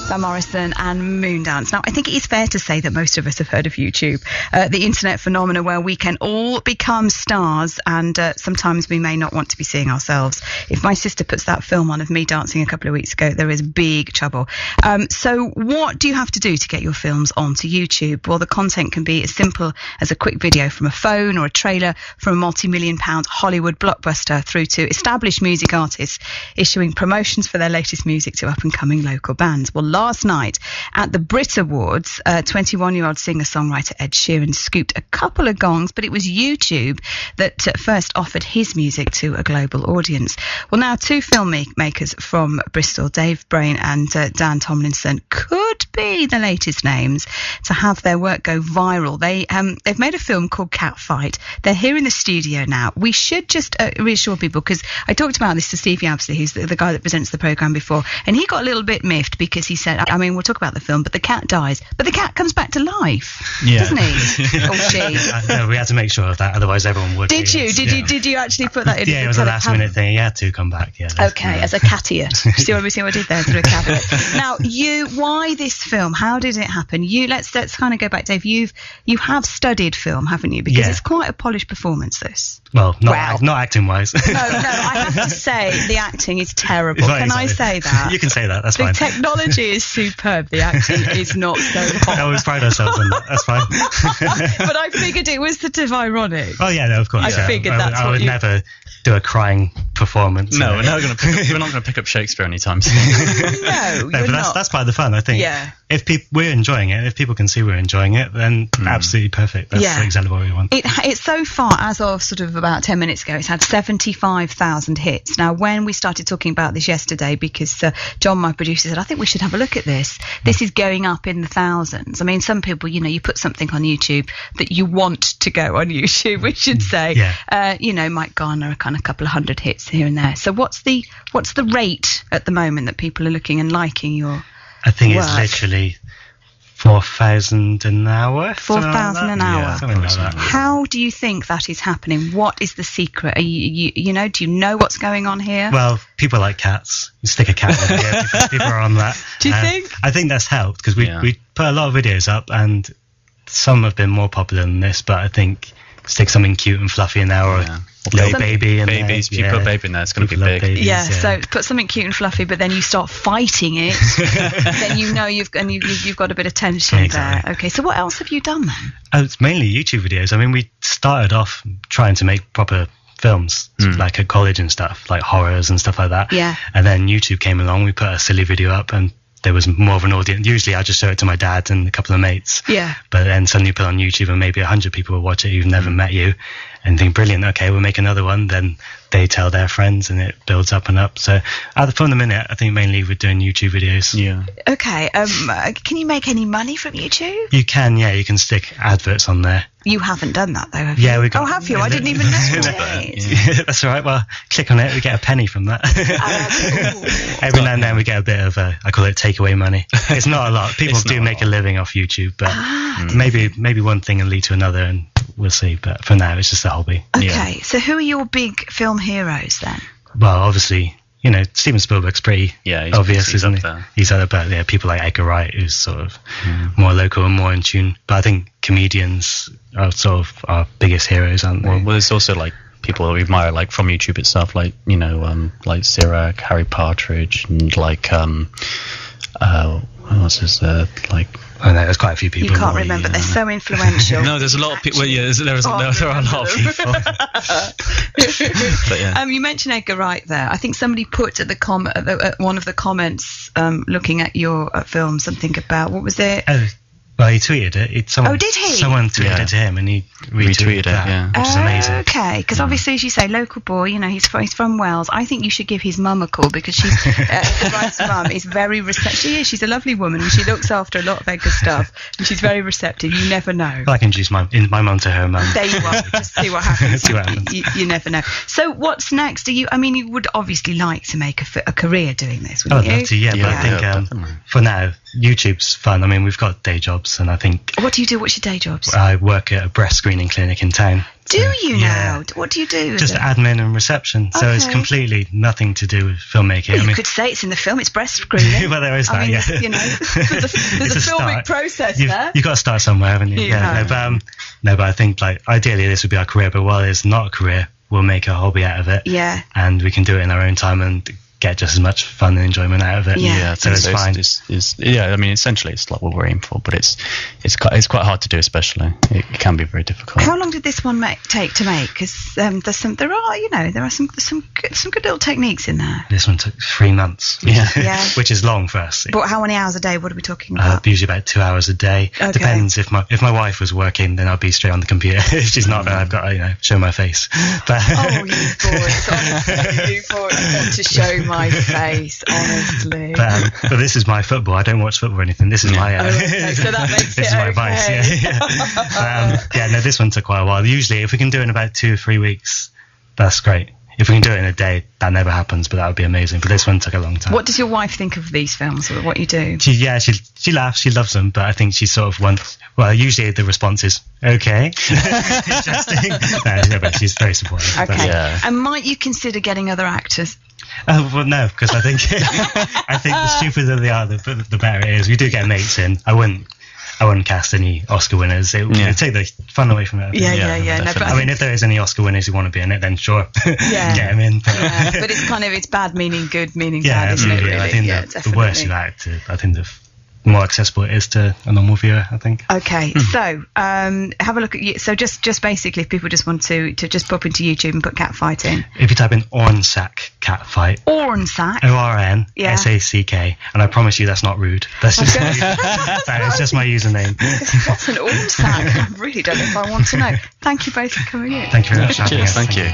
Van Morrison and Moondance. Now, I think it is fair to say that most of us have heard of YouTube, the internet phenomena where we can all become stars, and sometimes we may not want to be seeing ourselves. If my sister puts that film on of me dancing a couple of weeks ago, there is big trouble. So what do you have to do to get your films onto YouTube? Well, the content can be as simple as a quick video from a phone or a trailer from a multi-million-pound Hollywood blockbuster through to established music artists issuing promotions for their latest music to up-and-coming local bands. Well, last night at the Brit Awards, 21-year-old singer-songwriter Ed Sheeran scooped a couple of gongs, but it was YouTube that first offered his music to a global audience. Well, now two filmmakers from Bristol, Dave Brain and Dan Tomlinson, could be the latest names to have their work go viral. They've made a film called Catfight. They're here in the studio now. We should just reassure people, because I talked about this to Steve Yabsley, who's the guy that presents the programme before, and he got a little bit miffed because he said, I mean, we'll talk about the film, but the cat dies. But the cat comes back to life, doesn't he? Or she? No, we had to make sure of that, otherwise everyone would. Did you actually put that in? Yeah, it was a last minute thing. He had to come back. Yeah. Okay, as a caveat. See what I did there? Through a caveat. Now, why this film? How did it happen? Let's kind of go back, Dave. You have studied film, haven't you? Because it's quite a polished performance, this. Well, not acting wise. No, I have to say the acting is terrible. Can I say that? You can say that. That's fine. The technology is superb. The acting is not so hot. I always pride ourselves on that. That's fine. But I figured it was sort of ironic. Oh yeah, no, of course. I figured that's I would never do a crying performance. No, we're not going to pick up Shakespeare anytime soon. No, but that's part of the fun, I think. Yeah. If we're enjoying it, if people can see we're enjoying it, then absolutely perfect. That's exactly what we want. It's so far, as of sort of about 10 minutes ago, it's had 75,000 hits. Now, when we started talking about this yesterday, because John, my producer, said, I think we should have a look at this. This is going up in the thousands. I mean, some people, you put something on YouTube that you want to go on YouTube, we should say, might garner a kind of couple of hundred hits here and there. So what's the rate at the moment that people are looking and liking your I think work? It's literally 4,000 an hour. 4,000 an hour. Yeah, something like that. How do you think that is happening? What is the secret? Are do you know what's going on here? Well, people like cats. You stick a cat in there, people are on that. Do you think? I think that's helped, because we put a lot of videos up, and some have been more popular than this, but I think stick something cute and fluffy in there, or little baby in there. If you put a baby in there, it's going to be big. Babies, so put something cute and fluffy, but then you start fighting it, then you've got a bit of tension there. Okay, so what else have you done then? It's mainly YouTube videos. I mean, we started off trying to make proper films, like at college and stuff, like horrors and stuff like that. Yeah. And then YouTube came along, we put a silly video up, and there was more of an audience. Usually I just show it to my dad and a couple of mates. Yeah. But then suddenly you put it on YouTube and maybe 100 people will watch it who've never met you and think, brilliant, okay, we'll make another one. Then they tell their friends and it builds up and up. So from the minute, I think mainly we're doing YouTube videos. Yeah. Okay. Can you make any money from YouTube? You can, you can stick adverts on there. You haven't done that though, have you? Yeah, we got. Oh, have you? I didn't even know. That's all right. Well, click on it. We get a penny from that. Every now and then we get a bit of I call it takeaway money. It's not a lot. People do make a living off YouTube, but maybe one thing will lead to another, and we'll see. But for now, it's just a hobby. Okay. So who are your big film heroes then? Well, obviously, Steven Spielberg's pretty obvious, isn't he? He's up there. People like Edgar Wright, who's sort of more local and more in tune. But I think comedians are sort of our biggest heroes, aren't they? Well, there's also like people that we admire, like from YouTube itself, like like Sirac, Harry Partridge, and like what's his like. I know there's quite a few people. You can't remember. They're so influential. No, there's a lot of people. Well, there are a lot of people. But, you mentioned Edgar Wright there. I think somebody put at one of the comments, looking at your film, something about, what was it? Well, he tweeted it. Did he? Someone tweeted it to him, and he retweeted that, which is amazing. Okay, because obviously, as you say, local boy, he's from Wales. I think you should give his mum a call, because she's Wright's mum is very receptive. She's a lovely woman, and she looks after a lot of Edgar's stuff, and she's very receptive. You never know. I can introduce my mum to her mum. There you are. Just see what happens. You never know. So what's next? You would obviously like to make a career doing this, wouldn't you? I'd love to, but I think for now, YouTube's fun. I mean, we've got day jobs, and I think. What do you do? What's your day jobs? I work at a breast screening clinic in town. Do you now? What do you do? Just admin and reception. So it's completely nothing to do with filmmaking. Well, you could say it's in the film. It's breast screening. Well, there is that. You know, there's a filmic process there. You've got to start somewhere, haven't you? But I think like ideally this would be our career. But while it's not a career, we'll make a hobby out of it. Yeah. And we can do it in our own time and get just as much fun and enjoyment out of it. So it's fine. I mean, essentially, it's like what we're aiming for, but it's quite hard to do, especially. It can be very difficult. How long did this one take to make? Because there are some good little techniques in there. This one took 3 months. Which is long for us. But how many hours a day? What are we talking about? Usually about 2 hours a day. Okay. Depends. If my wife was working, then I'll be straight on the computer. If she's not, then I've got to show my face. But you boys, honestly, you boys got to show my face, honestly. But this is my football. I don't watch football or anything. This is my. So that makes this is my vice. No, this one took quite a while. Usually, if we can do it in about 2 or 3 weeks, that's great. If we can do it in a day, that never happens, but that would be amazing. But this one took a long time. What does your wife think of these films, or what you do? She laughs. She loves them, but I think she sort of wants. Well, usually the response is okay, interesting. No, but she's very supportive. Okay. And might you consider getting other actors? Well, no, because I think the stupider they are, the better it is. We do get mates in. I wouldn't cast any Oscar winners. It would take the fun away from it. No, but I mean, if there is any Oscar winners who want to be in it, then sure, get them in. But it's bad meaning good, meaning bad, isn't it? Really? I think the worse you act, I think the more accessible it is to a normal viewer, I think. Okay, so have a look at so just basically, if people just want to just pop into YouTube and put cat fight in. If you type in Ornsack cat fight, Ornsack, ORNSACK, and I promise you that's not rude. That's just it's just my username. What's an Ornsack? I really don't know if I want to know. Thank you both for coming in. Thank you very much. Cheers. Thank you.